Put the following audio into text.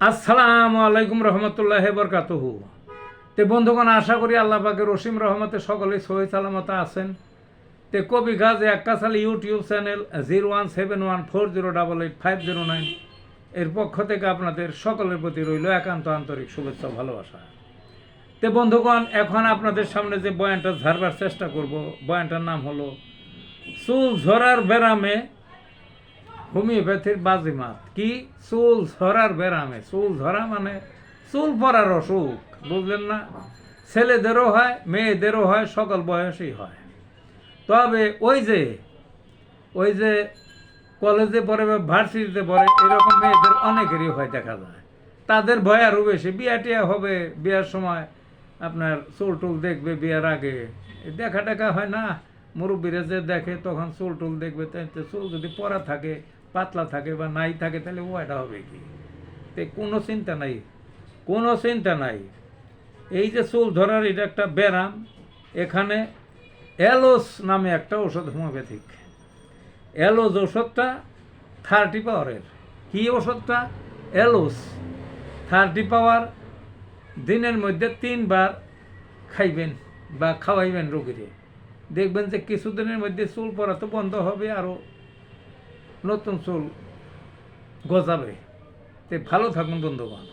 আসসালামু আলাইকুম রহমতুল্লাহি বরকাতুহু। তে বন্ধুগণ, আশা করি আল্লাহ পাকের অসীম রহমতে সকলেই সহি সালামত আছেন। তে কবি গাজী আক্কাস আলী ইউটিউব চ্যানেল 017140885009 এর পক্ষ থেকে আপনাদের সকলের প্রতি রইল একান্ত আন্তরিক শুভেচ্ছা ভালোবাসা। তে বন্ধুগণ, এখন আপনাদের সামনে যে বয়ানটা ঝাড়বার চেষ্টা করব, বয়ানটার নাম হলো চুল ঝরার ব্যারামে হোমিওপ্যাথির বাজিমাত। কি? চুল ঝরার ব্যারামে। চুল ঝরা মানে চুল পড়ার অসুখ, বুঝলেন না? ছেলেদেরও হয়, মেয়েদেরও হয়, সকল বয়সেই হয়। তবে ওই যে কলেজে পড়ে বা ভার্সিটিতে পড়ে এরকম মেয়েদের অনেকেরই হয়, দেখা যায়। তাদের ভয় আরও বেশি। বিয়া টিয়া হবে, বিয়ার সময় আপনার চুল টুল দেখবে, বিয়ার আগে দেখা টেকা হয় না, মুরব্বীরা যে দেখে তখন চুল টুল দেখবে। তাই চুল যদি পরা থাকে, পাতলা থাকে বা নাই থাকে, তাহলে ওয়াইটা হবে কি? তে কোনো চিন্তা নাই, কোনো চিন্তা নাই। এই যে চুল ধরার এটা একটা ব্যারাম। এখানে অ্যালোস নামে একটা ওষুধ, হোমিওপ্যাথিক অ্যালোস ওষুধটা 30 পাওয়ারের। কি ওষুধটা? অ্যালোস 30 পাওয়ার। দিনের মধ্যে 3 বার খাইবেন বা খাওয়াইবেন রোগীরে। দেখবেন যে কিছুদিনের মধ্যে চুল পড়া তো বন্ধ হবে, আরও নতুন চুল গজাবে। তে ভালো থাকুন বন্ধুগণ।